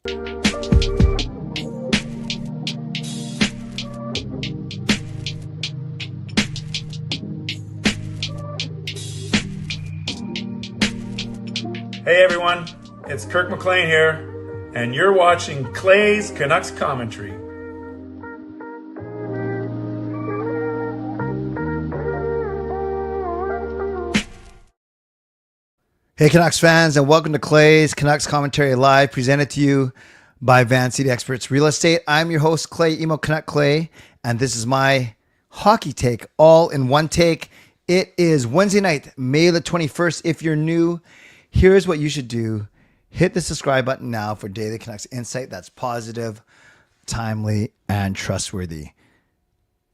Hey everyone, it's Kirk McLean here, and you're watching Clay's Canucks Commentary. Hey Canucks fans, and welcome to Clay's Canucks Commentary Live, presented to you by Van City Experts Real Estate. I'm your host, Clay, emo Canuck Clay, and this is my hockey take, all in one take. It is Wednesday night, May the 21st. If you're new, here's what you should do. Hit the subscribe button now for daily Canucks insight that's positive, timely, and trustworthy.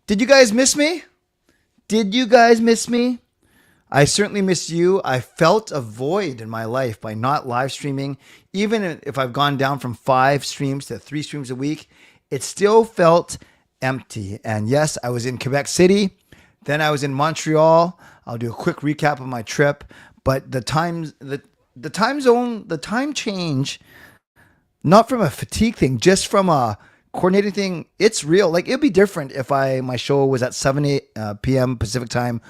Did you guys miss me? I certainly miss you. I felt a void in my life by not live streaming. Even if I've gone down from 5 streams to 3 streams a week, it still felt empty. And yes, I was in Quebec City. Then I was in Montreal. I'll do a quick recap of my trip. But the time change, not from a fatigue thing, just from a coordinating thing, it's real. Like, it'd be different if my show was at 7 p.m. Pacific time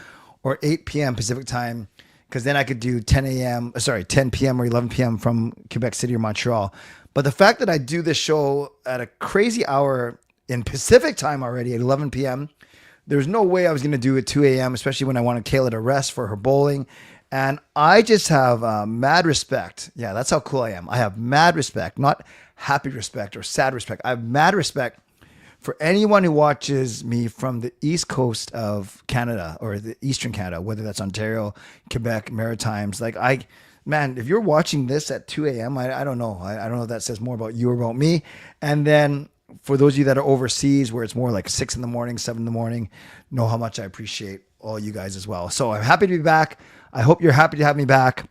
or 8 p.m. Pacific time, because then I could do 10 p.m. or 11 p.m. from Quebec City or Montreal. But the fact that I do this show at a crazy hour in Pacific time already at 11 p.m., there's no way I was going to do it 2 a.m., especially when I wanted Kayla to rest for her bowling. And I just have mad respect. Yeah, that's how cool I am. I have mad respect, not happy respect or sad respect. I have mad respect for anyone who watches me from the East Coast of Canada or the Eastern Canada, whether that's Ontario, Quebec, Maritimes. If you're watching this at 2 a.m., I don't know. I don't know if that says more about you or about me. And then for those of you that are overseas, where it's more like 6 in the morning, 7 in the morning, know how much I appreciate all you guys as well. So I'm happy to be back. I hope you're happy to have me back.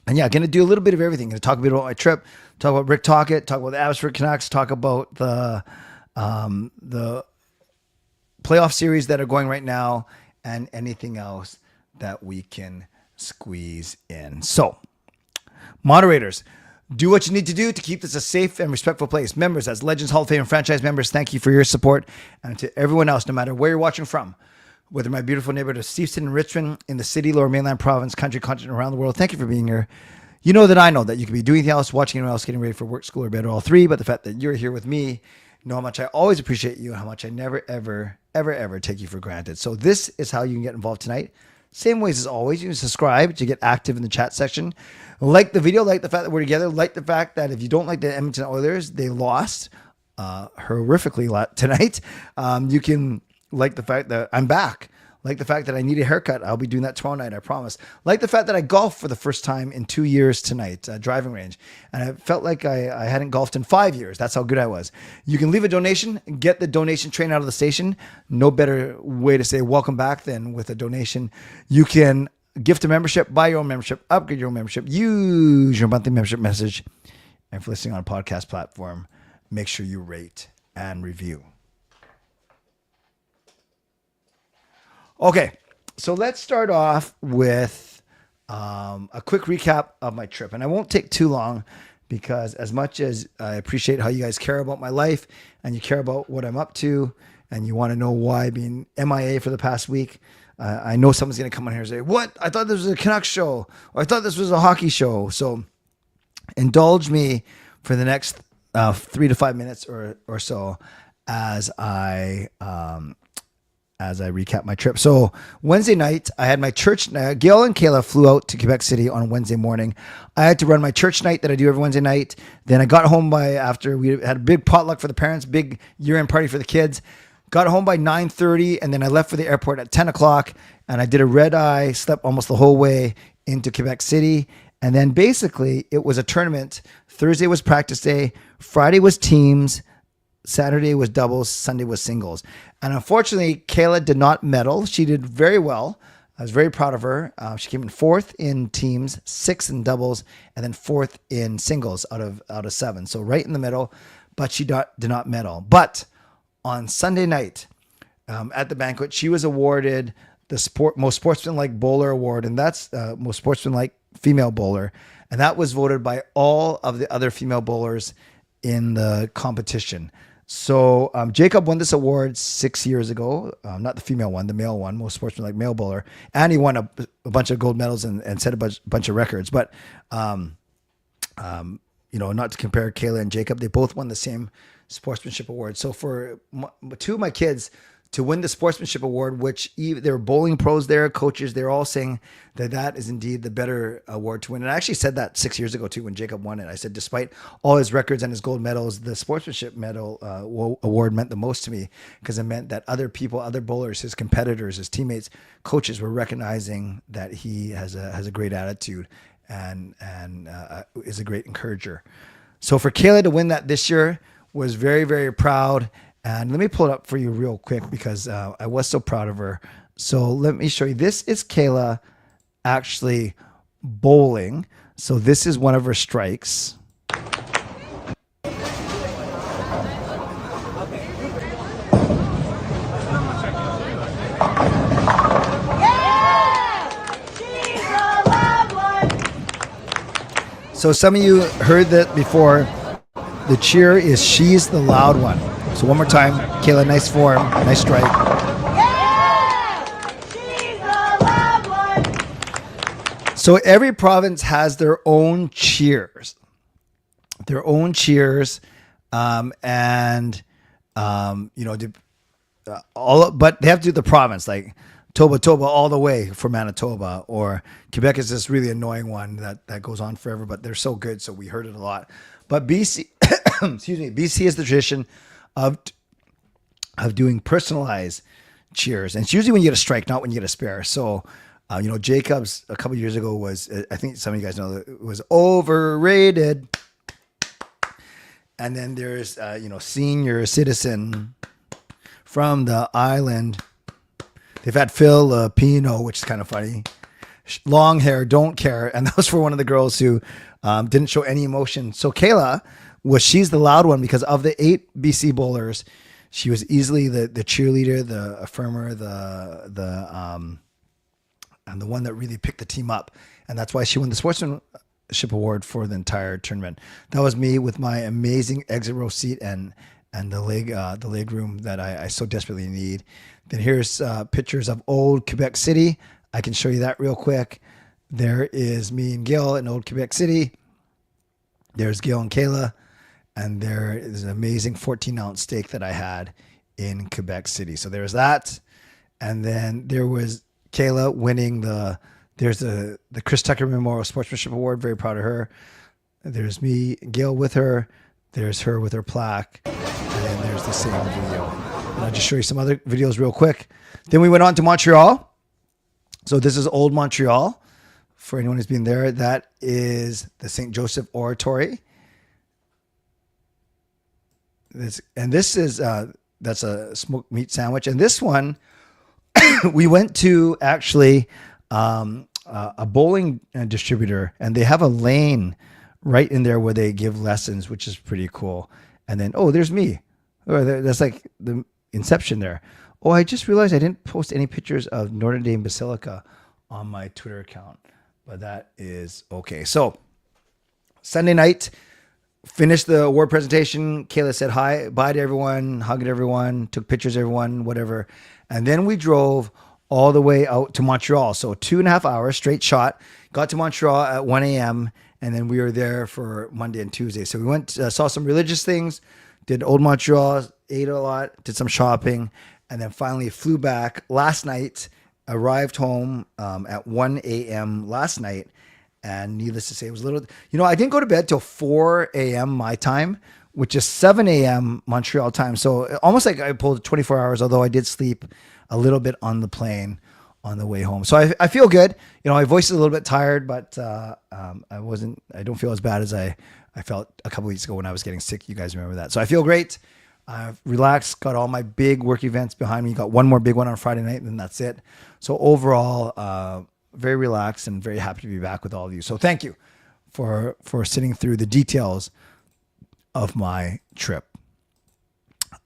And yeah, going to do a little bit of everything. Going to talk a bit about my trip, talk about Rick Tocchet, talk about the Abbotsford Canucks, talk about the playoff series that are going right now, and anything else that we can squeeze in. So, moderators, do what you need to do to keep this a safe and respectful place. Members, as Legends Hall of Fame and franchise members, thank you for your support. And to everyone else, no matter where you're watching from, whether my beautiful neighborhood of Steveston and Richmond, in the city, Lower Mainland province, country, continent, around the world, thank you for being here. You know that I know that you could be doing anything else, watching anyone else, getting ready for work, school, or bed, or all three. But the fact that you're here with me, know how much I always appreciate you and how much I never, ever, ever, ever take you for granted. So this is how you can get involved tonight. Same ways as always. You can subscribe to get active in the chat section. Like the video, like the fact that we're together, like the fact that if you don't like the Edmonton Oilers, they lost horrifically tonight. You can like the fact that I'm back. Like the fact that I need a haircut. I'll be doing that tomorrow night, I promise. Like the fact that I golfed for the first time in 2 years tonight, driving range. And I felt like I hadn't golfed in 5 years. That's how good I was. You can leave a donation, get the donation train out of the station. No better way to say welcome back than with a donation. You can gift a membership, buy your own membership, upgrade your own membership, use your monthly membership message. And if listening on a podcast platform, make sure you rate and review. Okay, so let's start off with a quick recap of my trip. And I won't take too long, because as much as I appreciate how you guys care about my life and you care about what I'm up to and you want to know why I've been MIA for the past week, I know someone's going to come on here and say, what? I thought this was a Canucks show, or I thought this was a hockey show. So indulge me for the next 3 to 5 minutes or so as I recap my trip. So Wednesday night, I had my church. Gail and Kayla flew out to Quebec City on Wednesday morning. I had to run my church night that I do every Wednesday night. Then I got home after we had a big potluck for the parents, big year-end party for the kids. Got home by 9:30, and then I left for the airport at 10 o'clock, and I did a red eye, slept almost the whole way into Quebec City. And then basically it was a tournament. Thursday was practice day. Friday was teams. Saturday was doubles. Sunday was singles. And unfortunately, Kayla did not medal. She did very well. I was very proud of her. She came in 4th in teams, 6th in doubles, and then 4th in singles out of 7. So right in the middle, but she did not medal. But on Sunday night at the banquet, she was awarded the most sportsmanlike bowler award, and that's most sportsmanlike female bowler. And that was voted by all of the other female bowlers in the competition. So Jacob won this award 6 years ago, not the female one, the male one, most sportsmanlike male bowler. And he won a bunch of gold medals and set a bunch of records. But, not to compare Kayla and Jacob, they both won the same sportsmanship award. So for two of my kids to win the sportsmanship award, which they were bowling pros there, coaches, they're all saying that is indeed the better award to win. And I actually said that 6 years ago too, when Jacob won it. I said, despite all his records and his gold medals, the sportsmanship medal award meant the most to me, because it meant that other people, other bowlers, his competitors, his teammates, coaches were recognizing that he has a great attitude and is a great encourager. So for Kayla to win that this year was very, very proud. And let me pull it up for you real quick, because I was so proud of her. So let me show you. This is Kayla actually bowling. So this is one of her strikes. So some of you heard that before. The cheer is "She's the Loud One." So one more time, Kayla, nice form, nice strike. Yeah! She's the loud one. So every province has their own cheers. But they have to do the province, like Toba all the way for Manitoba, or Quebec is this really annoying one that goes on forever, but they're so good, so we heard it a lot. But BC, BC is the tradition of doing personalized cheers, and it's usually when you get a strike, not when you get a spare. So, Jacobs a couple years ago was, I think some of you guys know, that it was overrated. And then there's, senior citizen from the island. They've had Filipino, which is kind of funny. Long hair, don't care. And that was for one of the girls who didn't show any emotion. So Kayla she's the loud one, because of the 8 BC bowlers, she was easily the cheerleader, the affirmer, and the one that really picked the team up. And that's why she won the sportsmanship award for the entire tournament. That was me with my amazing exit row seat and the leg room that I so desperately need. Then here's pictures of old Quebec City. I can show you that real quick. There is me and Gil in old Quebec City. There's Gil and Kayla. And there is an amazing 14-ounce steak that I had in Quebec City. So there's that. And then there was Kayla winning there's the Chris Tucker Memorial Sportsmanship Award. Very proud of her. There's me, Gil with her. There's her with her plaque. And then there's the same video. And I'll just show you some other videos real quick. Then we went on to Montreal. So this is old Montreal. For anyone who's been there, that is the St. Joseph Oratory. This is that's a smoked meat sandwich. And this one, we went to actually a bowling distributor, and they have a lane right in there where they give lessons, which is pretty cool. And then, there's me. That's like the inception there. I just realized I didn't post any pictures of Notre Dame Basilica on my Twitter account, but that is okay. So Sunday night, finished the award presentation. Kayla said bye to everyone, hugged everyone, took pictures of everyone, whatever. And then we drove all the way out to Montreal. So 2.5 hours straight shot. Got to Montreal at 1 a.m. And then we were there for Monday and Tuesday. So we went, saw some religious things, did old Montreal, ate a lot, did some shopping, and then finally flew back last night, arrived home at 1 a.m. last night. And needless to say, it was a little, I didn't go to bed till 4 a.m. my time, which is 7 a.m. Montreal time. So almost like I pulled 24 hours, although I did sleep a little bit on the plane on the way home. So I feel good. My voice is a little bit tired, but I don't feel as bad as I felt a couple weeks ago when I was getting sick. You guys remember that. So I feel great. I've relaxed, got all my big work events behind me. Got one more big one on Friday night, and then that's it. So overall, very relaxed and very happy to be back with all of you. So thank you for sitting through the details of my trip.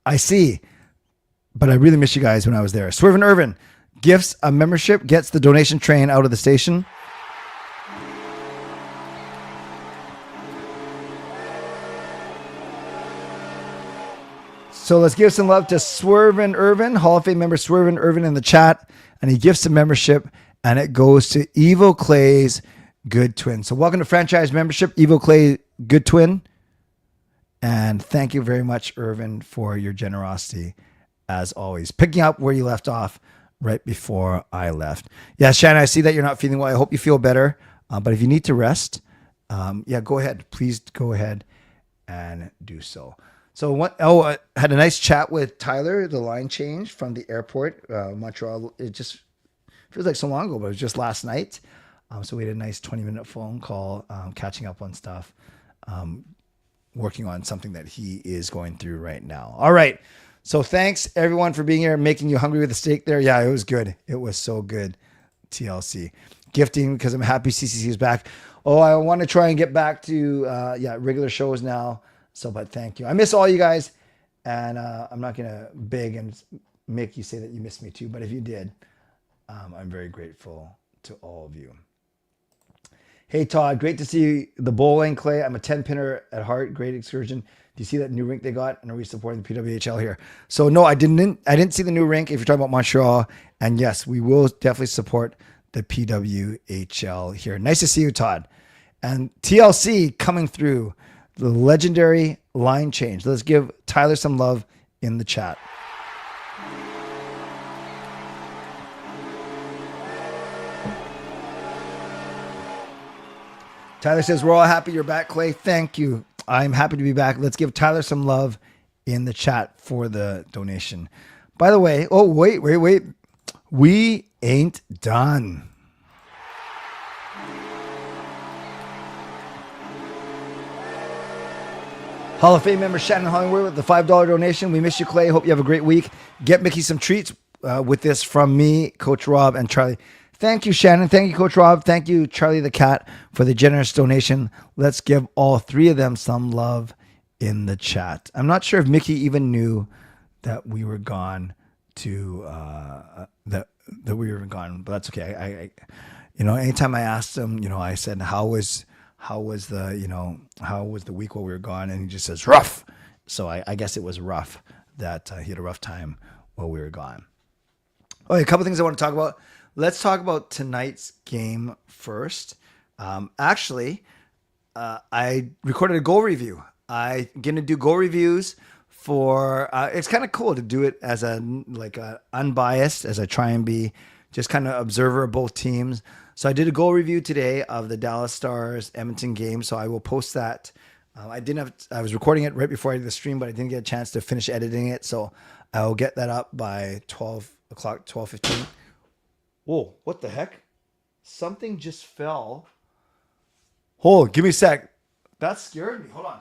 I see, but I really miss you guys when I was there. Swerve and Irvin gifts a membership, gets the donation train out of the station. So let's give some love to Swervin Irvin, Hall of Fame member Swervin Irvin in the chat. And he gives some membership, and it goes to Evo Clay's Good Twin. So welcome to franchise membership, Evo Clay Good Twin. And thank you very much, Irvin, for your generosity, as always. Picking up where you left off right before I left. Yeah, Shannon, I see that you're not feeling well. I hope you feel better. But if you need to rest, go ahead. Please go ahead and do so. So I had a nice chat with Tyler, the line change from the airport, Montreal. It just feels like so long ago, but it was just last night. So we had a nice 20-minute phone call, catching up on stuff, working on something that he is going through right now. All right. So thanks everyone for being here, making you hungry with the steak there. Yeah, it was good. It was so good. TLC. Gifting, because I'm happy CCC is back. Oh, I want to try and get back to regular shows now. So, but thank you. I miss all you guys, and I'm not going to beg and make you say that you miss me too. But if you did, I'm very grateful to all of you. Hey, Todd, great to see the bowling, Clay. I'm a 10-pinner at heart. Great excursion. Do you see that new rink they got? And are we supporting the PWHL here? So, no, I didn't see the new rink if you're talking about Montreal. And yes, we will definitely support the PWHL here. Nice to see you, Todd. And TLC coming through. The legendary line change. Let's give Tyler some love in the chat. Tyler says, we're all happy you're back, Clay. Thank you. I'm happy to be back. Let's give Tyler some love in the chat for the donation. By the way, wait. We ain't done. Hall of Fame member Shannon Hollingworth with the $5 donation. We miss you, Clay. Hope you have a great week. Get Mickey some treats with this from me, Coach Rob, and Charlie. Thank you, Shannon. Thank you, Coach Rob. Thank you, Charlie the Cat, for the generous donation. Let's give all three of them some love in the chat. I'm not sure if Mickey even knew that we were gone that we were gone, but that's okay. I anytime I asked him, I said, how was the week while we were gone? And he just says, rough. So I guess it was rough that he had a rough time while we were gone. Okay, a couple things I want to talk about. Let's talk about tonight's game first. I recorded a goal review. I'm going to do goal reviews for, it's kind of cool to do it as a unbiased, as I try and be just kind of observer of both teams. So I did a goal review today of the Dallas Stars Edmonton game. So I will post that. I was recording it right before I did the stream, but I didn't get a chance to finish editing it. So I'll get that up by 12 o'clock, 12:15. Whoa, what the heck? Something just fell. Hold, give me a sec. That scared me. Hold on.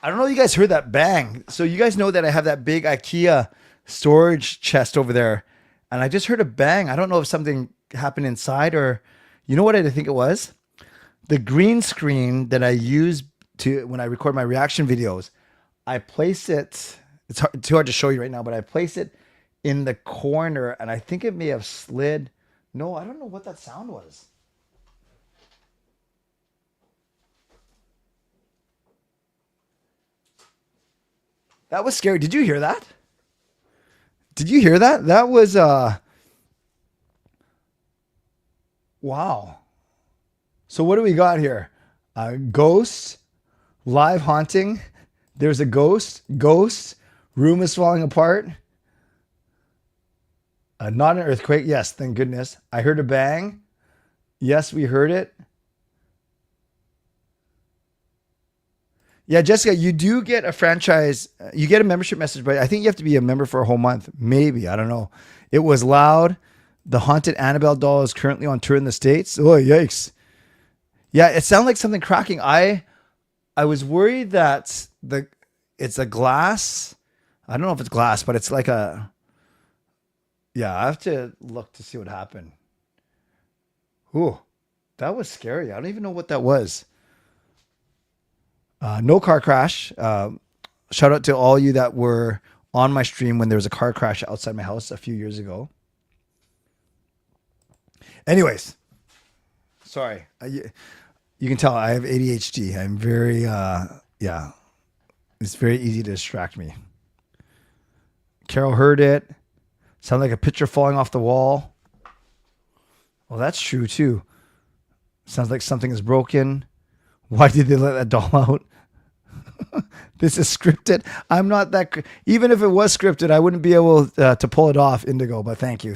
I don't know if you guys heard that bang. So you guys know that I have that big IKEA storage chest over there. And I just heard a bang. I don't know if something happened inside or, you know what I think it was? The green screen that I use when I record my reaction videos, I place it, it's too hard to show you right now, but I place it in the corner and I think it may have slid. No, I don't know what that sound was. That was scary. Did you hear that? Did you hear that? That was, wow. So what do we got here? Ghost, live haunting. There's a ghost. Room is falling apart. Not an earthquake. Yes, thank goodness. I heard a bang. Yes, we heard it. Yeah, Jessica, you do get a franchise. You get a membership message, but I think you have to be a member for a whole month. Maybe. I don't know. It was loud. The haunted Annabelle doll is currently on tour in the States. Oh, yikes. Yeah, it sounded like something cracking. I was worried that it's a glass. I don't know if it's glass, but it's like a... Yeah, I have to look to see what happened. Ooh, that was scary. I don't even know what that was. No car crash. Shout out to all you that were on my stream when there was a car crash outside my house a few years ago. Anyways, sorry. You can tell I have ADHD. I'm very, yeah. It's very easy to distract me. Carol heard it. Sounded like a picture falling off the wall. Well, that's true too. Sounds like something is broken. Why did they let that doll out? This is scripted. I'm not that. Even if it was scripted, I wouldn't be able to pull it off, Indigo. But thank you.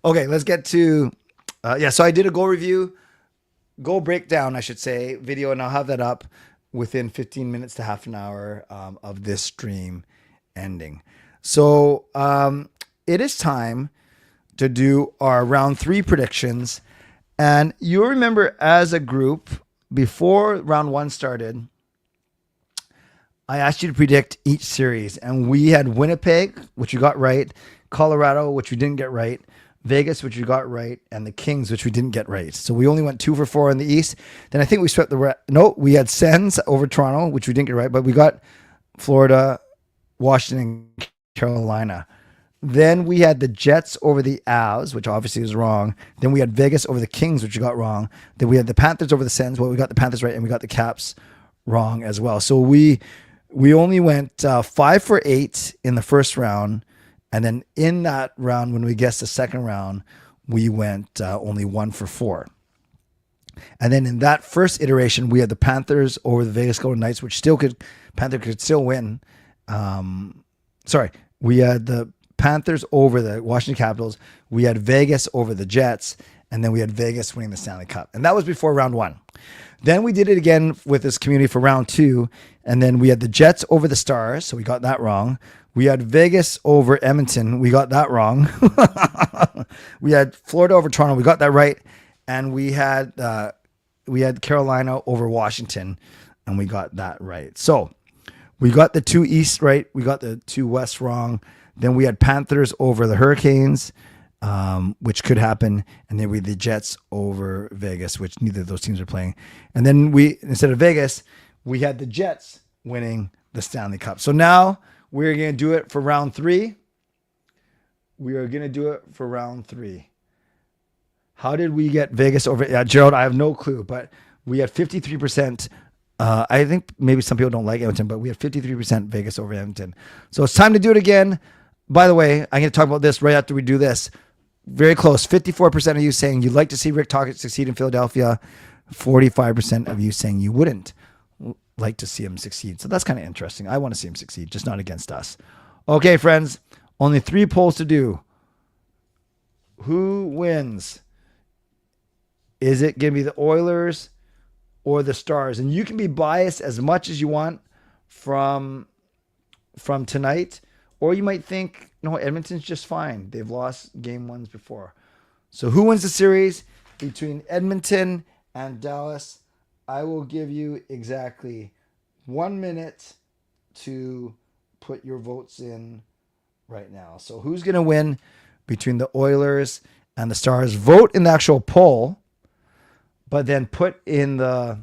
Okay, let's get to. So I did a goal breakdown, I should say, video, and I'll have that up within 15 minutes to half an hour of this stream ending. So it is time to do our round 3 predictions. And you remember, as a group, before round 1 started, I asked you to predict each series, and we had Winnipeg, which you got right, Colorado, which we didn't get right, Vegas, which we got right, and the Kings, which we didn't get right. So we only went 2 for 4 in the East. Then I think we swept we had Sens over Toronto, which we didn't get right, but we got Florida, Washington, and Carolina. Then we had the Jets over the Avs, which obviously was wrong. Then we had Vegas over the Kings, which we got wrong. Then we had the Panthers over the Sens. Well, we got the Panthers right, and we got the Caps wrong as well. So we only went 5 for 8 in the first round. And then in that round, when we guessed the second round, we went only 1 for 4. And then in that first iteration, we had the Panthers over the Vegas Golden Knights, which Panther could still win. We had the Panthers over the Washington Capitals. We had Vegas over the Jets. And then we had Vegas winning the Stanley Cup. And that was before round 1. Then we did it again with this community for round 2. And then we had the Jets over the Stars. So we got that wrong. We had Vegas over Edmonton. We got that wrong. We had Florida over Toronto. We got that right. And we had Carolina over Washington. And we got that right. So we got the 2 East right. We got the 2 West wrong. Then we had Panthers over the Hurricanes, which could happen. And then we had the Jets over Vegas, which neither of those teams are playing. And then instead of Vegas, we had the Jets winning the Stanley Cup. So now we're going to do it for round 3. How did we get Vegas over? Yeah, Gerald, I have no clue, but we had 53%. I think maybe some people don't like Edmonton, but we had 53% Vegas over Edmonton. So it's time to do it again. By the way, I'm going to talk about this right after we do this. Very close. 54% of you saying you'd like to see Rick Tocchet succeed in Philadelphia. 45% of you saying you wouldn't like to see him succeed. So that's kind of interesting. I want to see him succeed, just not against us. Okay, friends, only 3 polls to do. Who wins? Is it going to be the Oilers or the Stars? And you can be biased as much as you want from tonight, or you might think, no, Edmonton's just fine. They've lost game 1s before. So who wins the series between Edmonton and Dallas? I will give you exactly 1 minute to put your votes in right now. So who's going to win between the Oilers and the Stars? Vote in the actual poll, but then put in the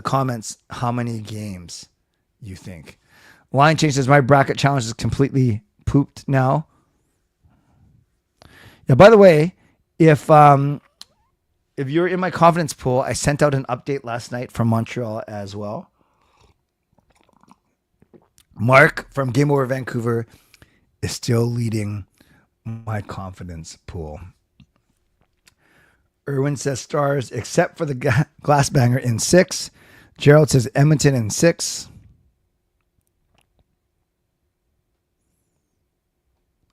comments how many games you think. Line change says my bracket challenge is completely pooped now. Yeah, by the way, if you're in my confidence pool, I sent out an update last night from Montreal as well. Mark from Game Over Vancouver is still leading my confidence pool. Irwin says Stars, except for the glass banger in 6. Gerald says Edmonton in 6.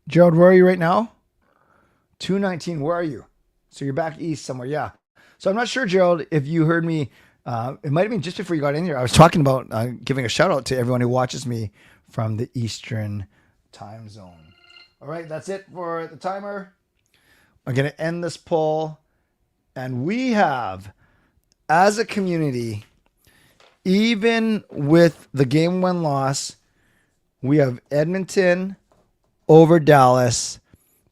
Gerald, where are you right now? 219. Where are you? So you're back east somewhere. Yeah. So I'm not sure, Gerald, if you heard me. It might have been just before you got in here. I was talking about giving a shout out to everyone who watches me from the Eastern time zone. All right. That's it for the timer. I'm going to end this poll. And we have, as a community, even with the game 1 loss, we have Edmonton over Dallas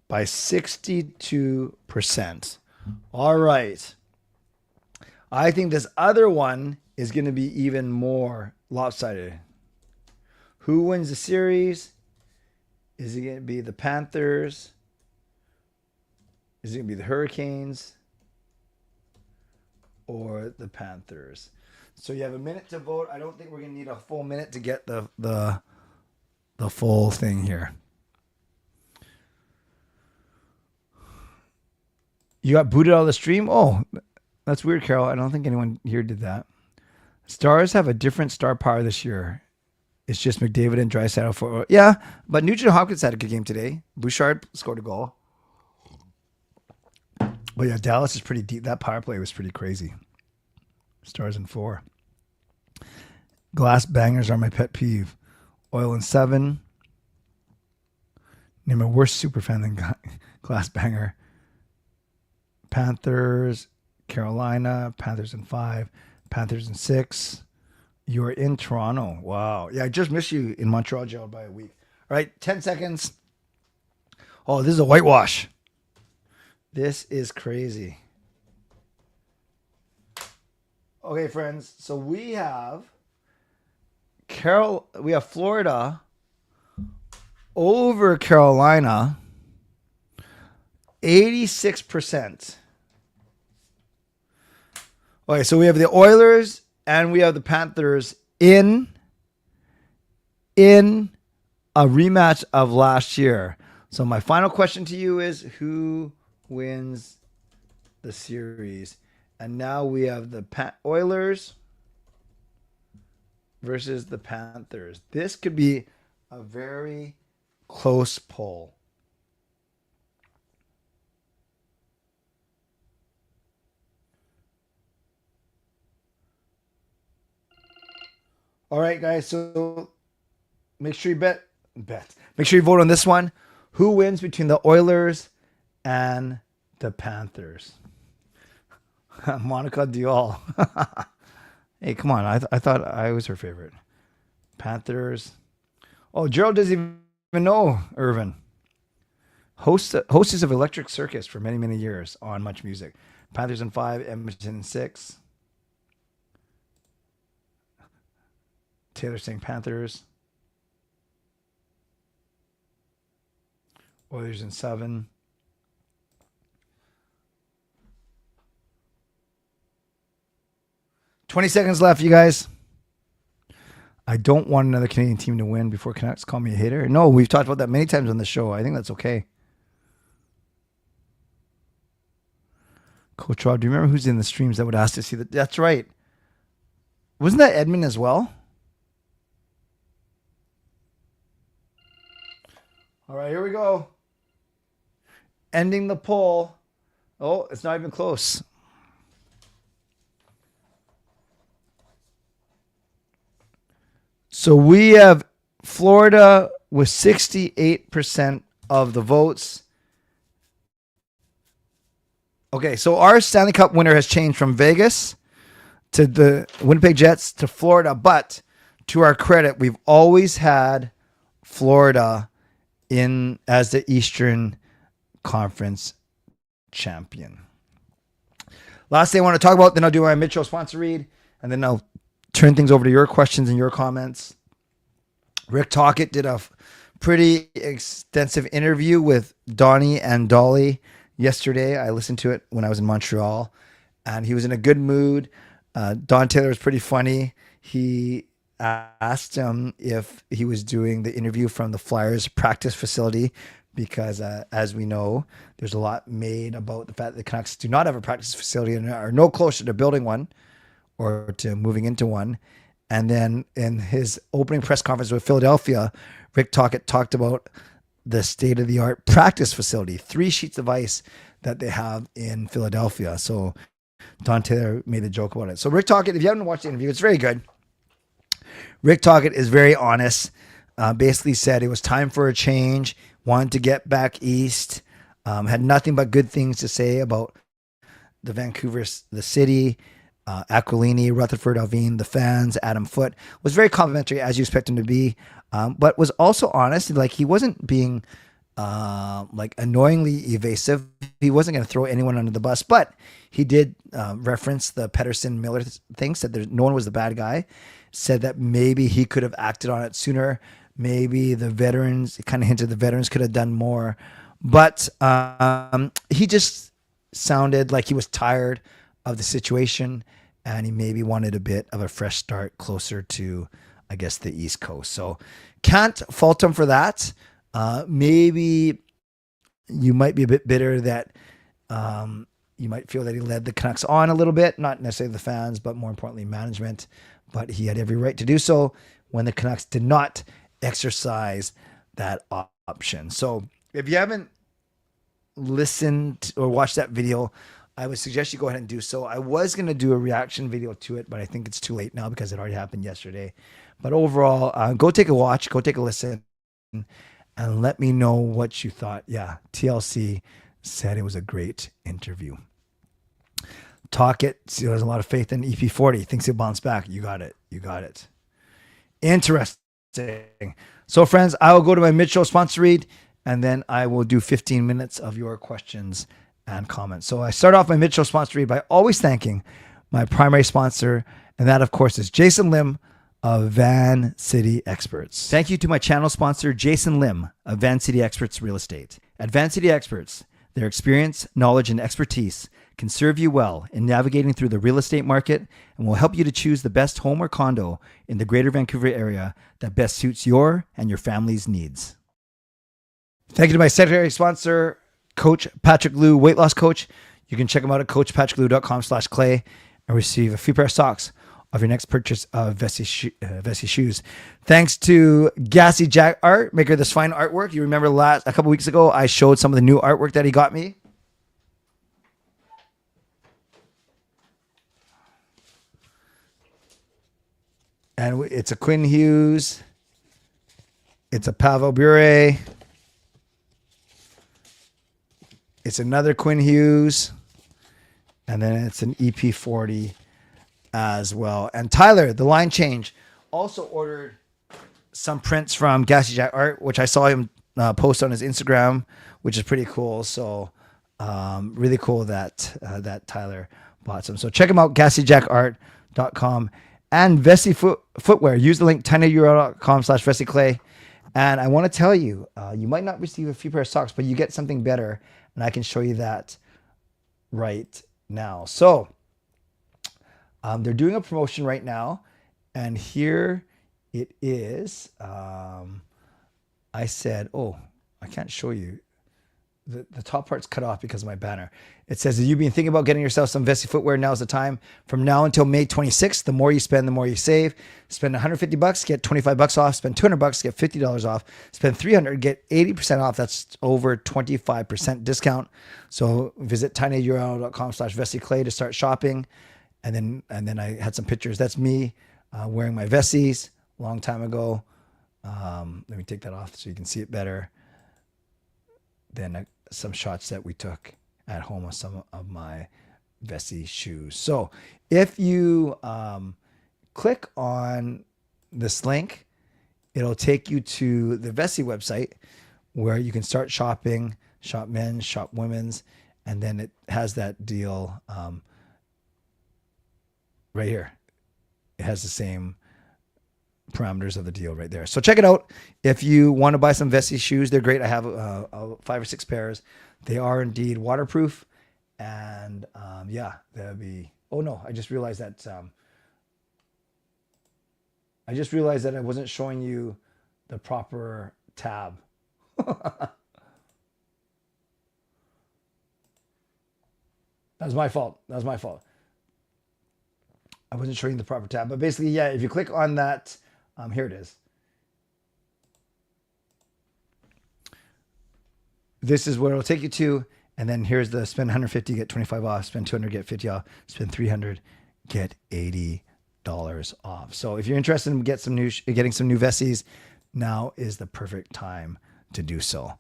by 62%. All right. I think this other one is going to be even more lopsided. Who wins the series? Is it going to be the Panthers? Is it going to be the Hurricanes? Or the Panthers? So you have a minute to vote. I don't think we're going to need a full minute to get the full thing here. You got booted out of the stream? Oh, that's weird, Carol. I don't think anyone here did that. Stars have a different star power this year. It's just McDavid and Draisaitl for... Yeah, but Nugent Hopkins had a good game today. Bouchard scored a goal. But yeah, Dallas is pretty deep. That power play was pretty crazy. Stars in 4. Glass bangers are my pet peeve. Oil in 7. Name a worse superfan than Glass banger. Panthers, Carolina, Panthers in 5, Panthers in 6. You're in Toronto. Wow. Yeah, I just missed you in Montreal, Gerald, by a week. All right, 10 seconds. Oh, this is a whitewash. This is crazy. Okay, friends. So we have Florida over Carolina, 86%. Okay, so we have the Oilers and we have the Panthers in a rematch of last year. So my final question to you is, who wins the series? And now we have the Oilers versus the Panthers. This could be a very close poll. All right, guys. So make sure you bet. Make sure you vote on this one. Who wins between the Oilers and the Panthers? Monica Diol. Hey, come on. I thought I was her favorite. Panthers. Oh, Gerald doesn't even know Irvin. Hostess of Electric Circus for many, many years on Much Music. Panthers in 5, Edmonton in 6. Taylor saying Panthers. Oilers in 7. $20 seconds left, you guys. I don't want another Canadian team to win before Canucks call me a hater. No, we've talked about that many times on the show. I think that's okay. Coach Rob, do you remember who's in the streams that would ask to see that? That's right. Wasn't that Edmund as well? All right, here we go. Ending the poll. Oh, it's not even close. So we have Florida with 68% of the votes. Okay, so our Stanley Cup winner has changed from Vegas to the Winnipeg Jets to Florida, but to our credit, we've always had Florida in as the Eastern Conference champion. Last thing I want to talk about, then I'll do my Mitchell sponsor read, and then I'll turn things over to your questions and your comments. Rick Tocchet did a pretty extensive interview with Donnie and Dhali yesterday. I listened to it when I was in Montreal, and he was in a good mood. Don Taylor was pretty funny. He asked him if he was doing the interview from the Flyers practice facility because, as we know, there's a lot made about the fact that the Canucks do not have a practice facility and are no closer to building one or to moving into one. And then in his opening press conference with Philadelphia, Rick Tocchet talked about the state-of-the-art practice facility, 3 sheets of ice that they have in Philadelphia. So Don Taylor made a joke about it. So Rick Tocchet, if you haven't watched the interview, it's very good. Rick Tocchet is very honest. Basically said it was time for a change, wanted to get back east, had nothing but good things to say about the Vancouver, the city, Aquilini, Rutherford, Alvin, the fans, Adam Foote. Was very complimentary, as you expect him to be, but was also honest. Like, he wasn't being like annoyingly evasive. He wasn't going to throw anyone under the bus, but he did reference the Pettersson Miller thing, said no one was the bad guy. said that maybe he could have acted on it sooner. Maybe the veterans, it kind of hinted the veterans could have done more. But he just sounded like he was tired of the situation, and he maybe wanted a bit of a fresh start closer to, I guess, the East Coast. So can't fault him for that. Maybe you might be a bit bitter that you might feel that he led the Canucks on a little bit, not necessarily the fans, but more importantly, management. But he had every right to do so when the Canucks did not exercise that option. So if you haven't listened or watched that video, I would suggest you go ahead and do so. I was going to do a reaction video to it, but I think it's too late now because it already happened yesterday. But overall, go take a watch, go take a listen, and let me know what you thought. Yeah, TLC said it was a great interview. Tocchet has a lot of faith in EP40. Thinks he'll bounce back. You got it. You got it. Interesting. So, friends, I will go to my mid-show sponsor read, and then I will do 15 minutes of your questions and comments. So I start off my mid-show sponsor read by always thanking my primary sponsor, and that, of course, is Jason Lim of Van City Experts. Thank you to my channel sponsor, Jason Lim of Van City Experts Real Estate. At Van City Experts, their experience, knowledge, and expertise can serve you well in navigating through the real estate market and will help you to choose the best home or condo in the Greater Vancouver area that best suits your and your family's needs. Thank you to my secondary sponsor, Coach Patrick Liu, weight loss coach. You can check him out at coachpatrickliu.com/clay and receive a free pair of socks of your next purchase of Vessi shoes. Thanks to Gassy Jack Art, maker of this fine artwork. You remember a couple weeks ago, I showed some of the new artwork that he got me. And it's a Quinn Hughes. It's a Pavel Bure. It's another Quinn Hughes. And then it's an EP40 as well. And Tyler, the line change, also ordered some prints from Gassy Jack Art, which I saw him post on his Instagram, which is pretty cool. So really cool that that Tyler bought some. So check him out, GassyJackArt.com. And Vessi Footwear. Use the link tinyurl.com/VessiClay. And I want to tell you, you might not receive a few pair of socks, but you get something better. And I can show you that right now. So they're doing a promotion right now. And here it is. I said, oh, I can't show you. The top part's cut off because of my banner. It says, if you've been thinking about getting yourself some Vessi footwear, now's the time. From now until May 26th, the more you spend, the more you save. Spend $150, get $25 off. Spend $200, get $50 off. Spend $300, get 80% off. That's over 25% discount. So visit tinyurl.com/VessiClay to start shopping. And then I had some pictures. That's me wearing my Vessis a long time ago. Let me take that off so you can see it better. Then some shots that we took at home of some of my Vessi shoes. So if you click on this link, it'll take you to the Vessi website where you can start shopping, shop men's, shop women's, and then it has that deal right here. It has the same parameters of the deal right there. So check it out. If you want to buy some Vessi shoes, they're great. I have 5 or 6 pairs. They are indeed waterproof. And yeah, that'd be, oh no, I just realized that I wasn't showing you the proper tab. That's my fault. I wasn't showing you the proper tab, but basically, yeah, if you click on that, here it is. This is where it'll take you to, and then here's the spend 150, get 25 off, spend 200, get 50 off, spend 300, get $80 off. So if you're interested in getting some new Vessis, now is the perfect time to do so.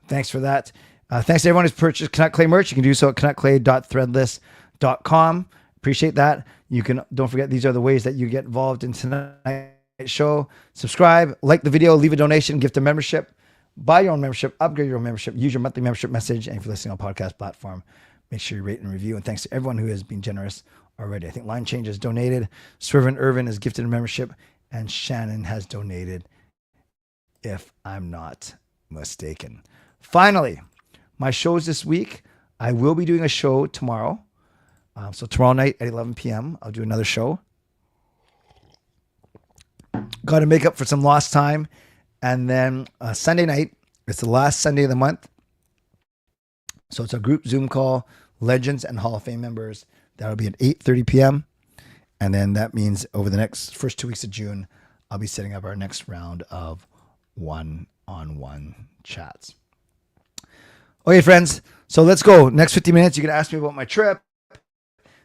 Thanks for that. Thanks to everyone who's purchased Canuck Clay merch. You can do so at canuckclay.threadless.com. Appreciate that. You can, don't forget, these are the ways that you get involved in tonight's show. Subscribe, like the video, leave a donation, gift a membership, buy your own membership, upgrade your own membership, use your monthly membership message. And if you're listening on a podcast platform, make sure you rate and review. And thanks to everyone who has been generous already. I think Line Change has donated. Swervin Irvin has gifted a membership, and Shannon has donated, if I'm not mistaken. Finally, my shows this week. I will be doing a show tomorrow. So tomorrow night at 11 p.m., I'll do another show. Got to make up for some lost time. And then Sunday night, it's the last Sunday of the month. So it's a group Zoom call, Legends and Hall of Fame members. That'll be at 8:30 p.m. And then that means over the next first 2 weeks of June, I'll be setting up our next round of one-on-one chats. Okay, friends. So let's go. Next 50 minutes, you can ask me about my trip.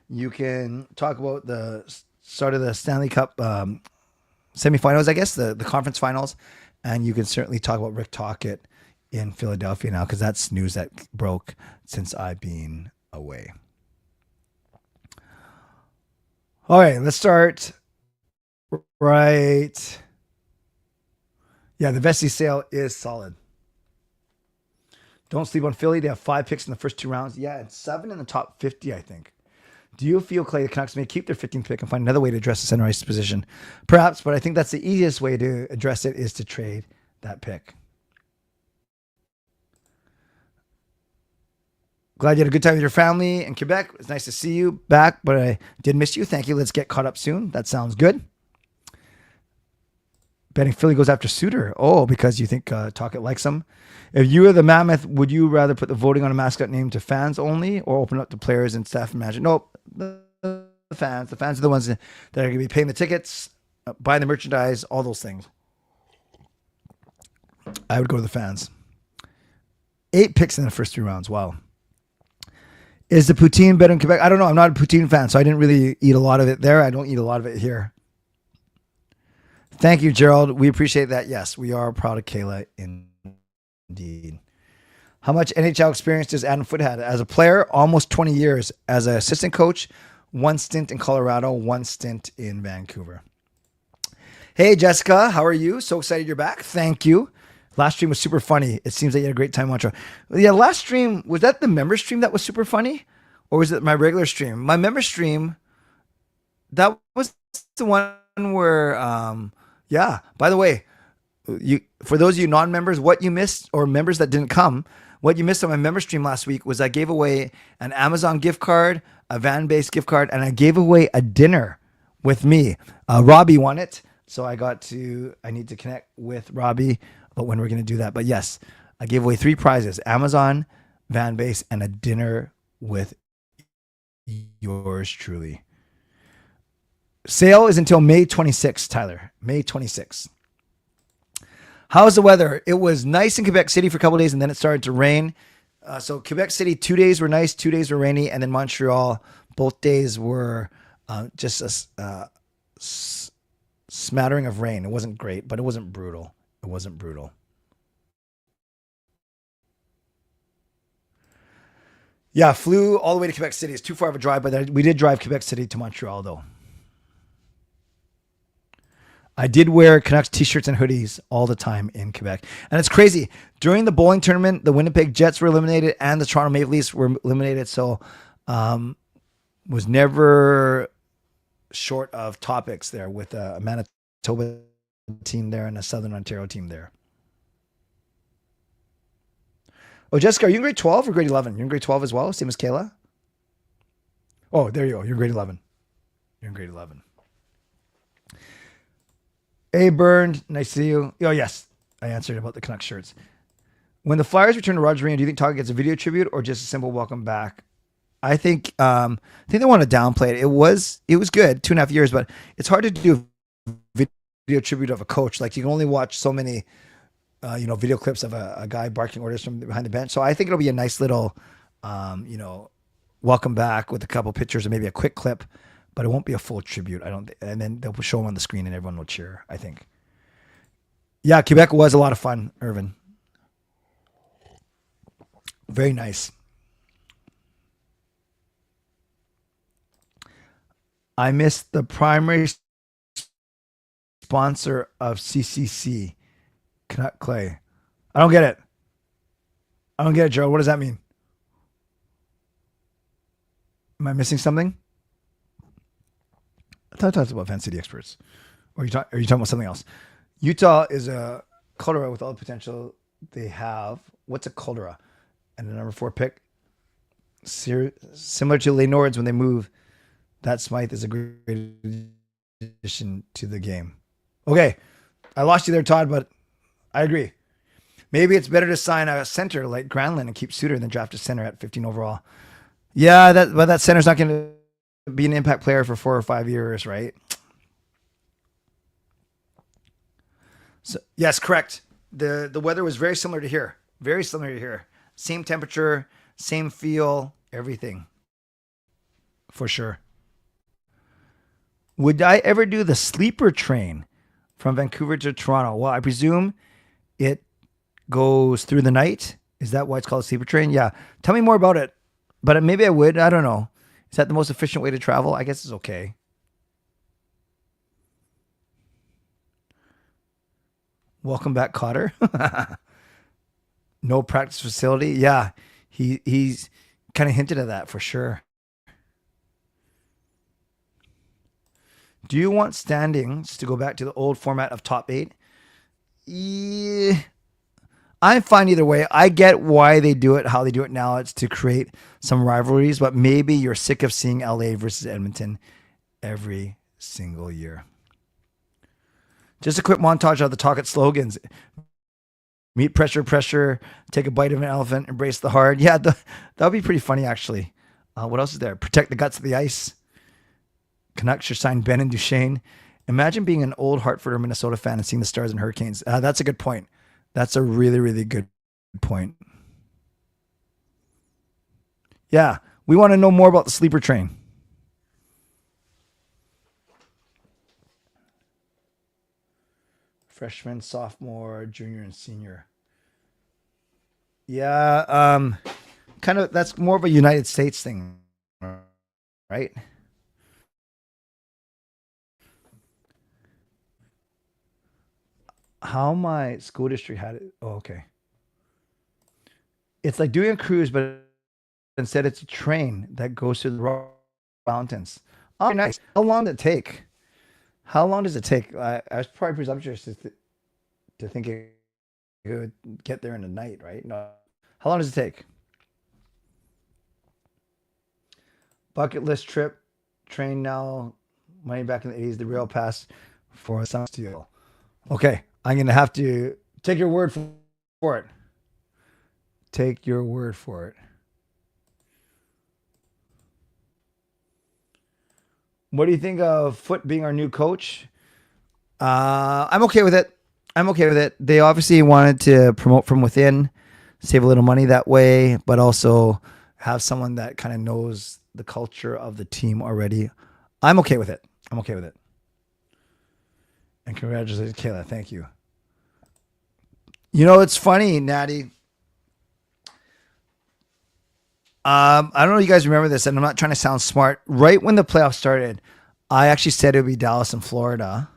You can talk about the start of the Stanley Cup semifinals, I guess, the conference finals. And you can certainly talk about Rick Tocchet in Philadelphia now, because that's news that broke since I've been away. All right, let's start right. Yeah, the Vesey sale is solid. Don't sleep on Philly. They have 5 picks in the first 2 rounds. Yeah, and 7 in the top 50, I think. Do you feel, Clay, the Canucks may keep their 15th pick and find another way to address the center ice position? Perhaps, but I think that's the easiest way to address it is to trade that pick. Glad you had a good time with your family in Quebec. It's nice to see you back, but I did miss you. Thank you. Let's get caught up soon. That sounds good. Betting Philly goes after Suter. Oh, because you think Tocchet likes him. If you were the Mammoth, would you rather put the voting on a mascot name to fans only or open up to players and staff and management? Nope. The fans. The fans are the ones that are going to be paying the tickets, buying the merchandise, all those things. I would go to the fans. 8 picks in the first 3 rounds. Wow. Is the poutine better in Quebec? I don't know. I'm not a poutine fan, so I didn't really eat a lot of it there. I don't eat a lot of it here. Thank you, Gerald. We appreciate that. Yes, we are proud of Kayla indeed. How much NHL experience does Adam Foote have? As a player, almost 20 years. As an assistant coach, 1 stint in Colorado, 1 stint in Vancouver. Hey, Jessica. How are you? So excited you're back. Thank you. Last stream was super funny. It seems that you had a great time in Montreal. Yeah, last stream, was that the member stream that was super funny? Or was it my regular stream? My member stream, that was the one where, yeah, by the way, for those of you non-members, what you missed, or members that didn't come, what you missed on my member stream last week was I gave away an Amazon gift card, a van-based gift card, and I gave away a dinner with me. Robbie won it, so I need to connect with Robbie about when we're going to do that. But yes, I gave away 3 prizes: Amazon, van base, and a dinner with yours truly. Sale is until May 26th, Tyler. May 26th. How's the weather? It was nice in Quebec City for a couple of days, and then it started to rain. So Quebec City, 2 days were nice, 2 days were rainy, and then Montreal, both days were just a smattering of rain. It wasn't great, but it wasn't brutal. It wasn't brutal. Yeah, flew all the way to Quebec City. It's too far of a drive, but we did drive Quebec City to Montreal, though. I did wear Canucks t-shirts and hoodies all the time in Quebec. And it's crazy. During the bowling tournament, the Winnipeg Jets were eliminated and the Toronto Maple Leafs were eliminated. So was never short of topics there with a Manitoba team there and a Southern Ontario team there. Oh, Jessica, are you in grade 12 or grade 11? You're in grade 12 as well, same as Kayla? Oh, there you go. You're in grade 11. You're in grade 11. Hey, Burned. Nice to see you. Oh, yes. I answered about the Canucks shirts. When the Flyers return to Roger Arena, do you think Tocchet gets a video tribute or just a simple welcome back? I think they want to downplay it. It was good, 2.5 years, but it's hard to do a video tribute of a coach. Like, you can only watch so many video clips of a guy barking orders from behind the bench. So I think it'll be a nice little welcome back with a couple pictures or maybe a quick clip. But it won't be a full tribute, I don't think. And then they'll show him on the screen and everyone will cheer, I think. Yeah, Quebec was a lot of fun, Irvin. Very nice. I missed the primary sponsor of CCC, Canuck Clay. I don't get it, Gerald. What does that mean? Am I missing something? I thought I talked about Van City Experts. Or are you talking about something else? Utah is a cholera with all the potential they have. What's a cholera? And the number 4 pick. Similar to Les Nords when they move, that Smythe is a great addition to the game. Okay. I lost you there, Todd, but I agree. Maybe it's better to sign a center like Granlund and keep Suter than draft a center at 15 overall. Yeah, but that center's not going to be an impact player for 4 or 5 years, right? So, yes, correct. The weather was very similar to here. Very similar to here. Same temperature, same feel, everything. For sure. Would I ever do the sleeper train from Vancouver to Toronto? Well, I presume it goes through the night. Is that why it's called a sleeper train? Yeah. Tell me more about it. But maybe I would. I don't know. Is that the most efficient way to travel? I guess it's okay. Welcome back, Cotter. No practice facility. Yeah. He's kind of hinted at that for sure. Do you want standings to go back to the old format of top 8? Yeah. I'm fine either way. I get why they do it, how they do it now. It's to create some rivalries, but maybe you're sick of seeing LA versus Edmonton every single year. Just a quick montage of the Tocchet slogans. Meet pressure, pressure, take a bite of an elephant, embrace the hard. Yeah, that would be pretty funny, actually. What else is there? Protect the guts of the ice. Canucks should sign Ben and Duchesne. Imagine being an old Hartford or Minnesota fan and seeing the Stars and Hurricanes. That's a good point. That's a really, really good point. Yeah, we want to know more about the sleeper train. Freshman, sophomore, junior, and senior. Yeah, kind of. That's more of a United States thing, right? How my school district had it. Oh, okay. It's like doing a cruise, but instead it's a train that goes through the mountains. Oh, nice. How long did it take? How long does it take? I was probably presumptuous to think it would get there in a night, right? No. How long does it take? Bucket list trip, train now, money back in the 80s, the rail pass for some steel. Okay. I'm going to have to take your word for it. Take your word for it. What do you think of Foote being our new coach? I'm okay with it. I'm okay with it. They obviously wanted to promote from within, save a little money that way, but also have someone that kind of knows the culture of the team already. I'm okay with it. I'm okay with it. And congratulations, Kayla. Thank you. You know, it's funny, Natty. I don't know if you guys remember this, and I'm not trying to sound smart. Right when the playoffs started, I actually said it would be Dallas and Florida.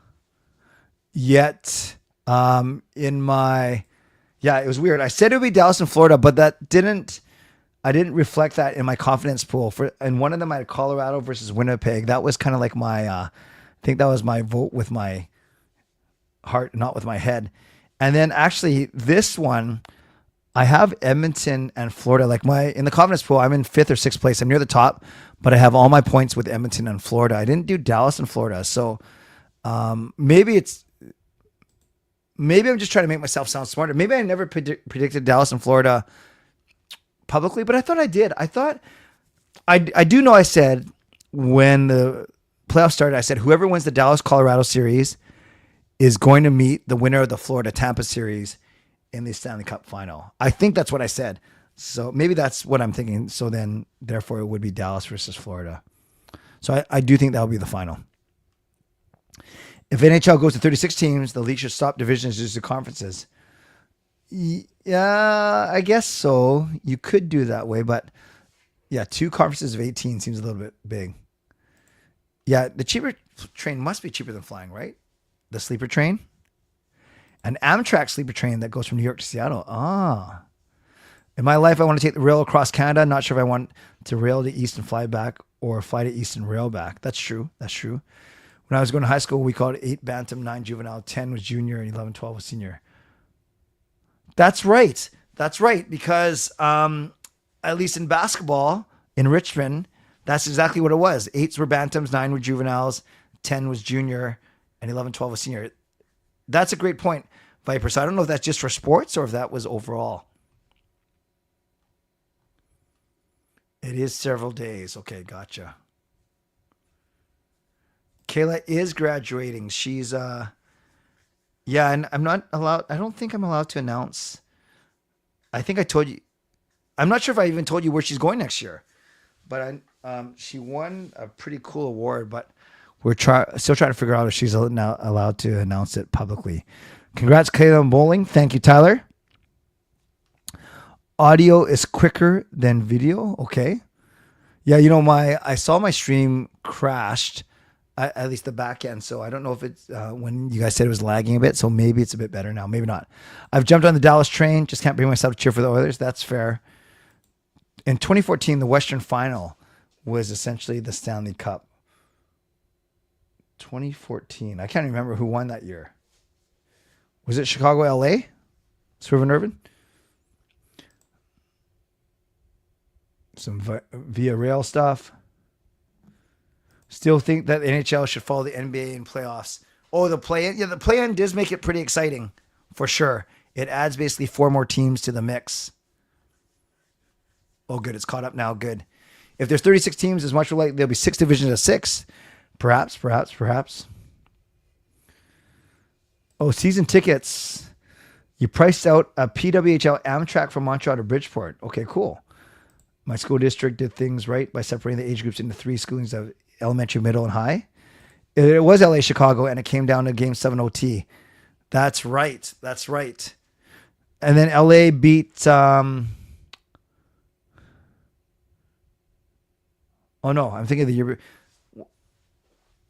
Yet, it was weird. I said it would be Dallas and Florida, but I didn't reflect that in my confidence pool. And one of them I had Colorado versus Winnipeg. That was kind of like I think that was my vote with my heart, not with my head. And then actually this one, I have Edmonton and Florida. In the confidence pool, I'm in 5th or 6th place. I'm near the top, but I have all my points with Edmonton and Florida. I didn't do Dallas and Florida. So maybe I'm just trying to make myself sound smarter. Maybe I never predicted Dallas and Florida publicly, but I thought I did. I do know I said when the playoffs started, I said whoever wins the Dallas-Colorado series is going to meet the winner of the Florida-Tampa series in the Stanley Cup final. I think that's what I said. So maybe that's what I'm thinking. So then, therefore, it would be Dallas versus Florida. So I do think that will be the final. If NHL goes to 36 teams, the league should stop divisions just to conferences. Yeah, I guess so. You could do that way, but yeah, 2 conferences of 18 seems a little bit big. Yeah, the cheaper train must be cheaper than flying, right? The sleeper train? An Amtrak sleeper train that goes from New York to Seattle. In my life, I want to take the rail across Canada. Not sure if I want to rail to East and fly back or fly to East and rail back. That's true. When I was going to high school, we called it 8 bantam, 9 juvenile, 10 was junior, and 11, 12 was senior. That's right. That's right. Because at least in basketball in Richmond, that's exactly what it was. 8s were bantams, 9 were juveniles, 10 was junior, and 11, 12 was senior. That's a great point, Viper. So I don't know if that's just for sports or if that was overall. It is several days. Okay, gotcha. Kayla is graduating. She's yeah, and I'm not allowed. I don't think I'm allowed to announce. I think I told you. I'm not sure if I even told you where she's going next year, but she won a pretty cool award. But we're still trying to figure out if she's now allowed to announce it publicly. Congrats, Kayla and Bowling. Thank you, Tyler. Audio is quicker than video. Okay. Yeah, I saw my stream crashed. At least the back end. So I don't know if it's when you guys said it was lagging a bit. So maybe it's a bit better now. Maybe not. I've jumped on the Dallas train. Just can't bring myself to cheer for the Oilers. That's fair. In 2014, the Western Final was essentially the Stanley Cup. 2014. I can't remember who won that year. Was it Chicago, LA? Swerve Irvin? Some via rail stuff. Still think that the NHL should follow the NBA in playoffs. Oh, the play-in? Yeah, the play-in does make it pretty exciting, for sure. It adds basically 4 more teams to the mix. Oh, good. It's caught up now. Good. If there's 36 teams, as much like there'll be 6 divisions of 6. Perhaps. Oh, season tickets. You priced out a PWHL Amtrak from Montreal to Bridgeport. Okay, cool. My school district did things right by separating the age groups into 3 schoolings of elementary, middle, and high. It was LA, Chicago, and it came down to Game 7 OT. That's right. And then LA beat... oh, no. I'm thinking of the year...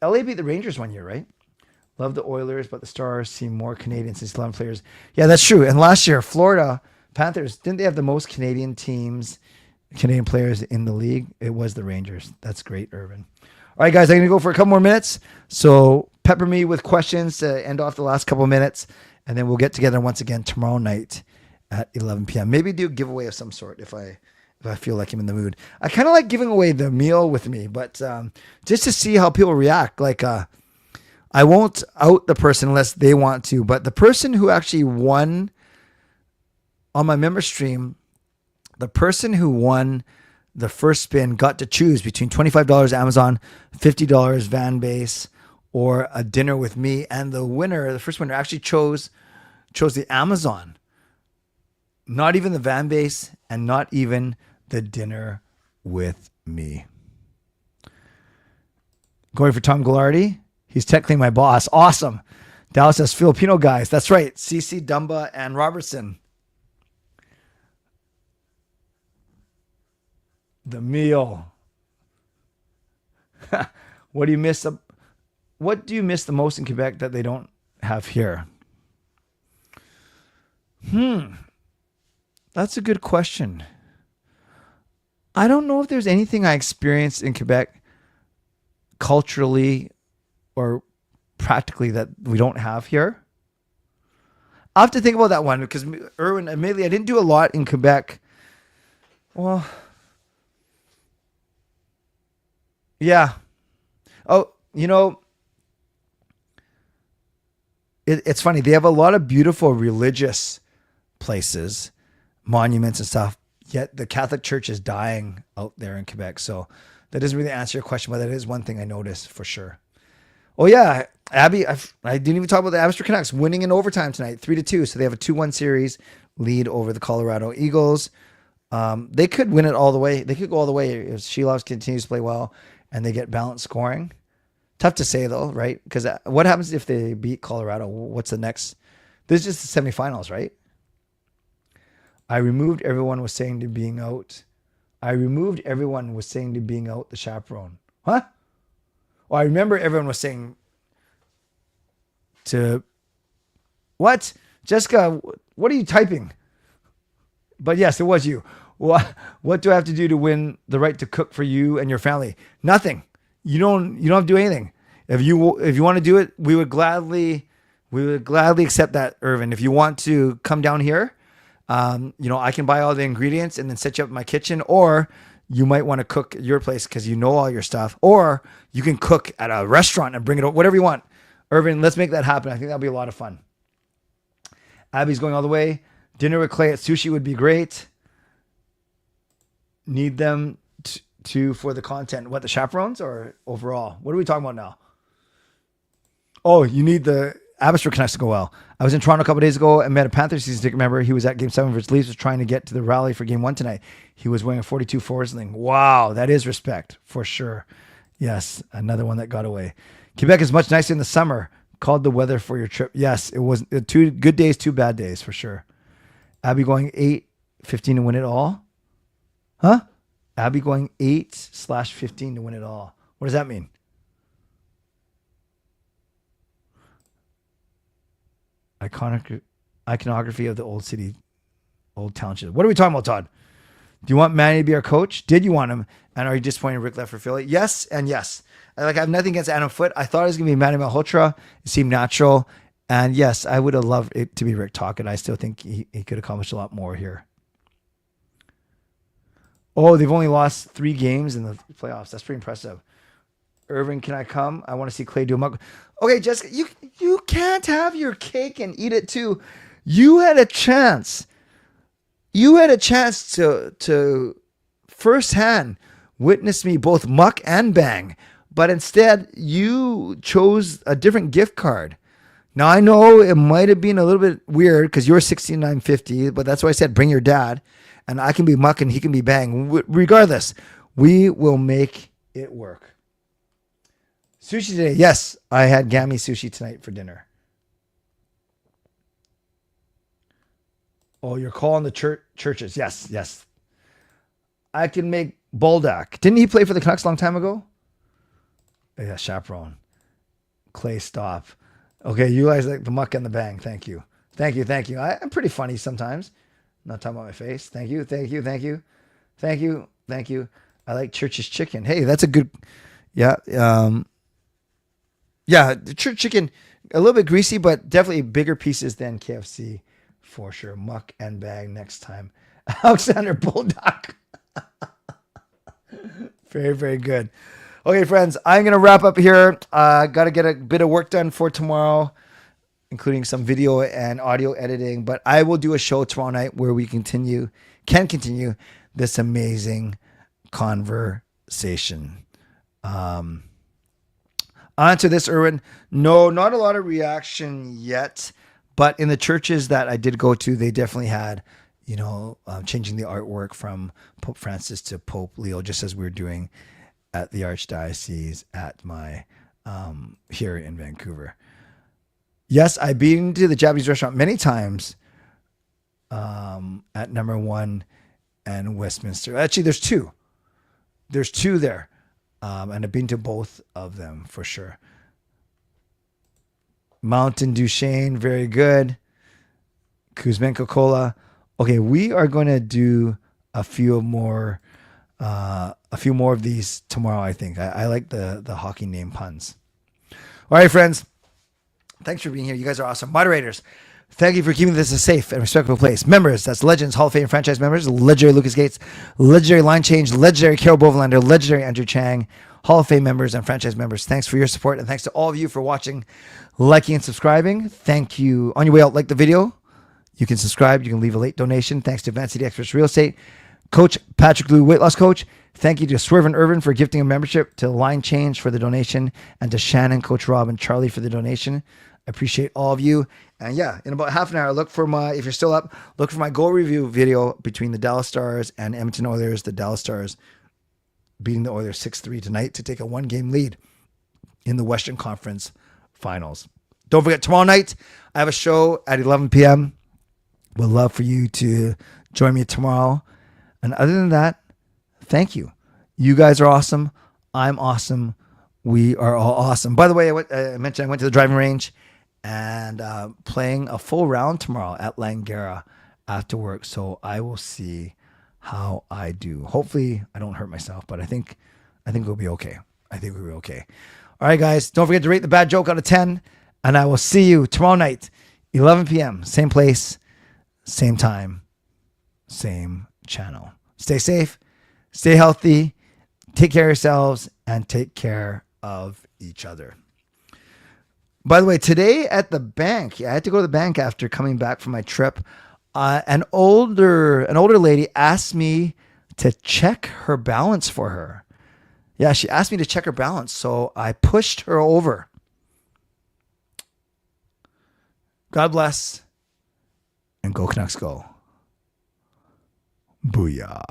LA beat the Rangers one year, right? Love the Oilers, but the Stars seem more Canadian since 11 players. Yeah, that's true. And last year, Florida Panthers, didn't they have the most Canadian players in the league? It was the Rangers. That's great, Irvin. All right, guys, I'm going to go for a couple more minutes. So pepper me with questions to end off the last couple of minutes, and then we'll get together once again tomorrow night at 11 p.m. Maybe do a giveaway of some sort if I feel like I'm in the mood. I kind of like giving away the meal with me, but just to see how people react. Like, I won't out the person unless they want to, but the person who actually won on my member stream, the person who won the first spin got to choose between $25 Amazon, $50 Van Base, or a dinner with me. And the first winner actually chose the Amazon. Not even the Van Base and not even the dinner with me. Going for Tom Goulardi. He's technically my boss. Awesome. Dallas says Filipino guys. That's right. CC, Dumba, and Robertson. The meal. What do you miss the most in Quebec that they don't have here? That's a good question. I don't know if there's anything I experienced in Quebec culturally or practically that we don't have here. I'll have to think about that one because Erwin, admittedly, I didn't do a lot in Quebec. Well, yeah. Oh, it's funny. They have a lot of beautiful religious places, monuments and stuff, yet the Catholic Church is dying out there in Quebec. So that doesn't really answer your question, but that is one thing I noticed for sure. Oh, yeah. Abby, I didn't even talk about the Abbotsford Canucks winning in overtime tonight, 3-2. So they have a 2-1 series lead over the Colorado Eagles. They could win it all the way. They could go all the way if Shelovs continues to play well and they get balanced scoring. Tough to say, though, right? Because what happens if they beat Colorado? What's the next? This is just the semifinals, right? I removed everyone was saying to being out. The chaperone. Huh? Oh, I remember everyone was saying to... What? Jessica, what are you typing? But yes, it was you. What do I have to do to win the right to cook for you and your family? Nothing. You don't have to do anything. If you want to do it, we would gladly accept that, Irvin. If you want to come down here, I can buy all the ingredients and then set you up in my kitchen, or you might want to cook at your place because you know all your stuff, or you can cook at a restaurant and bring it over, whatever you want. Irvin, let's make that happen. I think that'll be a lot of fun. Abby's going all the way. Dinner with Clay at sushi would be great. Need them to for the content. What, the chaperones or overall? What are we talking about now? Oh, you need the Abbotsford Canucks to go well. I was in Toronto a couple of days ago and met a Panthers season ticket member. He was at Game 7 versus Leafs, was trying to get to the rally for Game 1 tonight. He was wearing a 42 Forsling. Wow, that is respect for sure. Yes, another one that got away. Quebec is much nicer in the summer. Called the weather for your trip. Yes, it was 2 good days, 2 bad days for sure. Abby going 8-15 to win it all. Huh? Abby going 8/15 to win it all. What does that mean? Iconography of the old city, old township. What are we talking about, Todd? Do you want Manny to be our coach? Did you want him? And are you disappointed Rick left for Philly? Yes and yes. I have nothing against Adam Foote. I thought it was going to be Manny Malhotra. It seemed natural. And yes, I would have loved it to be Rick Tocchet. I still think he could accomplish a lot more here. Oh, they've only lost 3 games in the playoffs. That's pretty impressive. Irvin, can I come? I want to see Clay do a mug. Okay, Jessica, you can't have your cake and eat it too. You had a chance. You had a chance to firsthand witness me both muck and bang, but instead you chose a different gift card. Now I know it might have been a little bit weird because you're $69.50, but that's why I said bring your dad, and I can be muck and he can be bang. Regardless, we will make it work. Sushi today. Yes, I had Gami sushi tonight for dinner. Oh, you're calling the churches. Yes, yes. I can make Boldak. Didn't he play for the Canucks a long time ago? Yeah, chaperone. Clay, stop. Okay, you guys like the muck and the bang. Thank you. Thank you, thank you. I'm pretty funny sometimes. I'm not talking about my face. Thank you, thank you, thank you. Thank you, thank you. I like Church's chicken. Hey, that's a good... Yeah, yeah, the church chicken, a little bit greasy, but definitely bigger pieces than KFC for sure. Muck and bag next time. Alexander Bulldog. Very, very good. Okay, friends, I'm going to wrap up here. Got to get a bit of work done for tomorrow, including some video and audio editing. But I will do a show tomorrow night where we can continue this amazing conversation. Onto this, Erwin. No, not a lot of reaction yet, but in the churches that I did go to, they definitely had, changing the artwork from Pope Francis to Pope Leo, just as we're doing at the Archdiocese at my here in Vancouver. Yes, I've been to the Japanese restaurant many times at number 1 and Westminster. Actually, there's 2. There's 2 there. And I've been to both of them for sure. Mountain Duchesne, very good. Kuzmenko Cola. Okay, we are going to do a few more of these tomorrow, I think. I like the hockey name puns. All right, friends. Thanks for being here. You guys are awesome. Moderators, thank you for keeping this a safe and respectable place. Members, that's Legends, Hall of Fame franchise members, legendary Lucas Gates, legendary Line Change, legendary Carol Bovelander, legendary Andrew Chang, Hall of Fame members and franchise members. Thanks for your support, and thanks to all of you for watching, liking, and subscribing. Thank you. On your way out, like the video. You can subscribe. You can leave a late donation. Thanks to Advanced City Experts Real Estate. Coach Patrick Lou, weight loss coach. Thank you to Swerve and Irvin for gifting a membership, to Line Change for the donation, and to Shannon, Coach Rob, and Charlie for the donation. I appreciate all of you. And yeah, in about half an hour, if you're still up, look for my goal review video between the Dallas Stars and Edmonton Oilers. The Dallas Stars beating the Oilers 6-3 tonight to take a 1-game lead in the Western Conference Finals. Don't forget, tomorrow night, I have a show at 11 p.m. Would love for you to join me tomorrow. And other than that, thank you. You guys are awesome. I'm awesome. We are all awesome. By the way, I mentioned I went to the driving range and playing a full round tomorrow at Langara after work. So I will see how I do. Hopefully I don't hurt myself, but I think we'll be okay. All right, guys. Don't forget to rate the bad joke out of 10. And I will see you tomorrow night, 11 p.m. Same place, same time, same channel. Stay safe, stay healthy, take care of yourselves, and take care of each other. By the way, today at the bank, I had to go to the bank after coming back from my trip. An older lady asked me to check her balance for her. Yeah, she asked me to check her balance, so I pushed her over. God bless, and go Canucks go. Booyah.